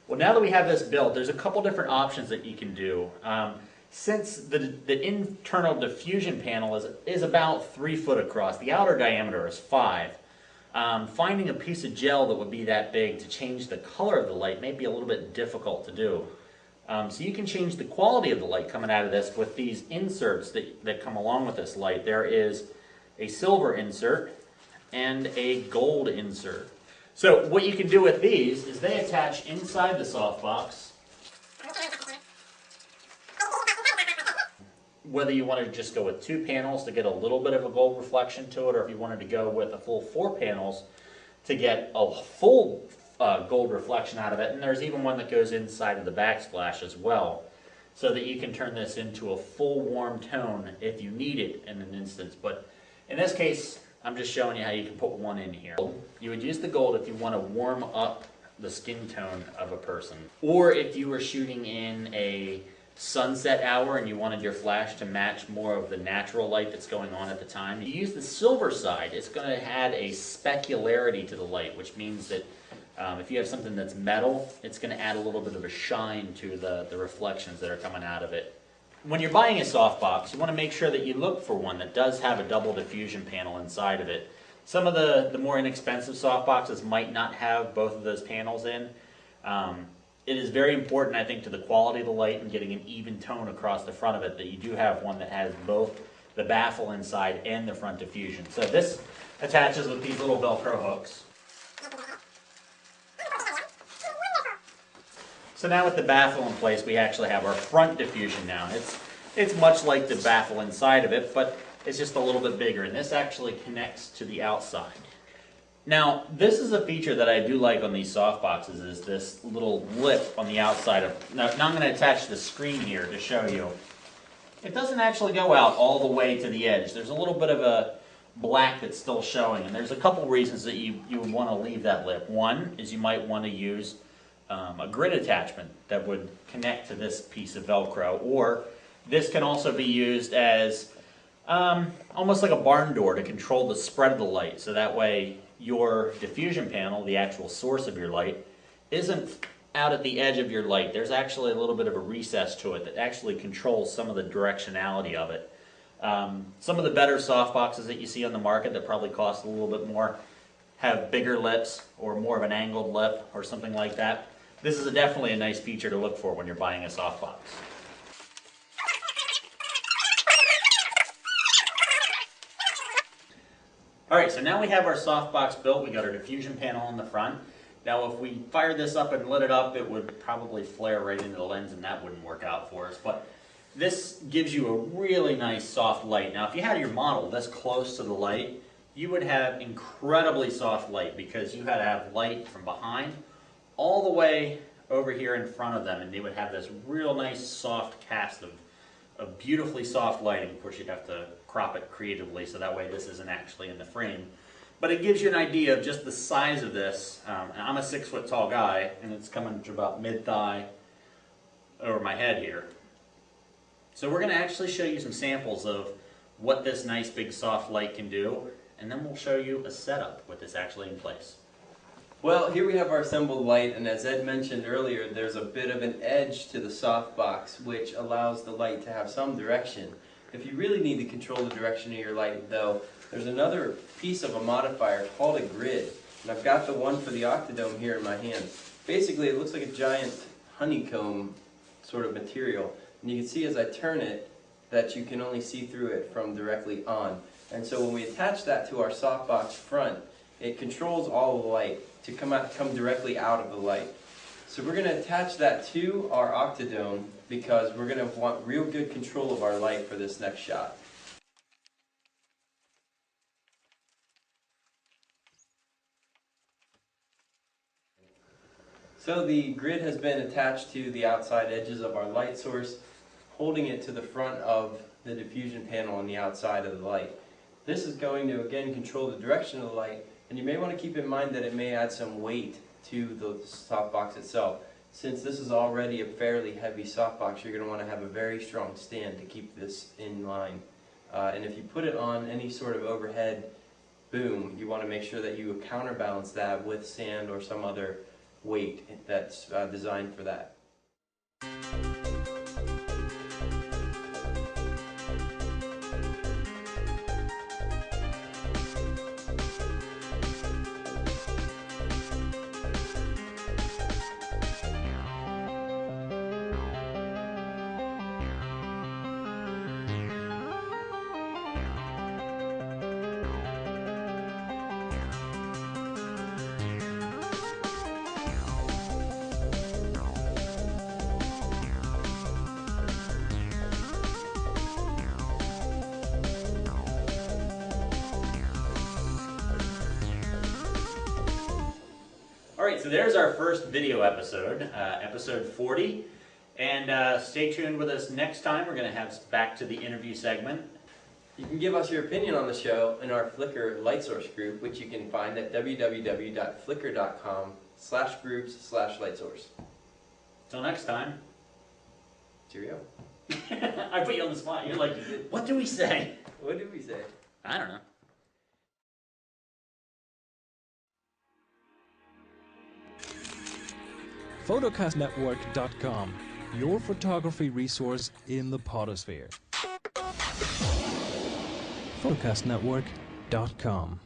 Well, now that we have this built, there's a couple different options that you can do. Since the internal diffusion panel is about 3 foot across, the outer diameter is 5. Finding a piece of gel that would be that big to change the color of the light may be a little bit difficult to do. So you can change the quality of the light coming out of this with these inserts that come along with this light. There is a silver insert and a gold insert. So what you can do with these is they attach inside the softbox. Whether you want to just go with 2 panels to get a little bit of a gold reflection to it, or if you wanted to go with a full 4 panels to get a full gold reflection out of it. And there's even one that goes inside of the backsplash as well, so that you can turn this into a full warm tone if you need it in an instance. But in this case, I'm just showing you how you can put one in here. You would use the gold if you want to warm up the skin tone of a person. Or if you were shooting in a sunset hour and you wanted your flash to match more of the natural light that's going on at the time. You use the silver side, it's going to add a specularity to the light, which means that if you have something that's metal, it's going to add a little bit of a shine to the reflections that are coming out of it. When you're buying a softbox, you want to make sure that you look for one that does have a double diffusion panel inside of it. Some of the more inexpensive softboxes might not have both of those panels in. It is very important, I think, to the quality of the light and getting an even tone across the front of it that you do have one that has both the baffle inside and the front diffusion. So this attaches with these little Velcro hooks. So now with the baffle in place, we actually have our front diffusion now. It's much like the baffle inside of it, but it's just a little bit bigger, and this actually connects to the outside. Now, this is a feature that I do like on these softboxes, is this little lip on the outside of. Now I'm going to attach the screen here to show you. It doesn't actually go out all the way to the edge. There's a little bit of a black that's still showing, and there's a couple reasons that you would want to leave that lip. One is you might want to use a grid attachment that would connect to this piece of Velcro, or this can also be used as almost like a barn door to control the spread of the light, so that way your diffusion panel, the actual source of your light, isn't out at the edge of your light. There's actually a little bit of a recess to it that actually controls some of the directionality of it. Some of the better softboxes that you see on the market that probably cost a little bit more have bigger lips or more of an angled lip or something like that. This is definitely a nice feature to look for when you're buying a softbox. Alright, so now we have our softbox built. We got our diffusion panel on the front. Now if we fired this up and lit it up, it would probably flare right into the lens, and that wouldn't work out for us. But this gives you a really nice soft light. Now if you had your model this close to the light, you would have incredibly soft light, because you had to have light from behind all the way over here in front of them, and they would have this real nice soft cast of beautifully soft lighting. Of course, you'd have to crop it creatively so that way this isn't actually in the frame. But it gives you an idea of just the size of this. I'm a 6 foot tall guy, and it's coming to about mid-thigh over my head here. So we're going to actually show you some samples of what this nice big soft light can do, and then we'll show you a setup with this actually in place. Well, here we have our assembled light, and as Ed mentioned earlier, there's a bit of an edge to the softbox which allows the light to have some direction. If you really need to control the direction of your light, though, there's another piece of a modifier called a grid. And I've got the one for the octodome here in my hand. Basically, it looks like a giant honeycomb sort of material. And you can see as I turn it that you can only see through it from directly on. And so when we attach that to our softbox front, it controls all of the light to come directly out of the light. So we're going to attach that to our octodome because we're going to want real good control of our light for this next shot. So the grid has been attached to the outside edges of our light source, holding it to the front of the diffusion panel on the outside of the light. This is going to again control the direction of the light, and you may want to keep in mind that it may add some weight to the softbox itself. Since this is already a fairly heavy softbox, you're going to want to have a very strong stand to keep this in line. And if you put it on any sort of overhead boom, you want to make sure that you counterbalance that with sand or some other weight that's designed for that. Alright, so there's our first video episode, episode 40, and stay tuned with us next time. We're going to have back to the interview segment. You can give us your opinion on the show in our Flickr light source group, which you can find at www.flickr.com/groups/lightsource. Till next time. Cheerio. I put you on the spot. You're like, what do we say? What did we say? I don't know. Photocastnetwork.com, your photography resource in the potosphere. Photocastnetwork.com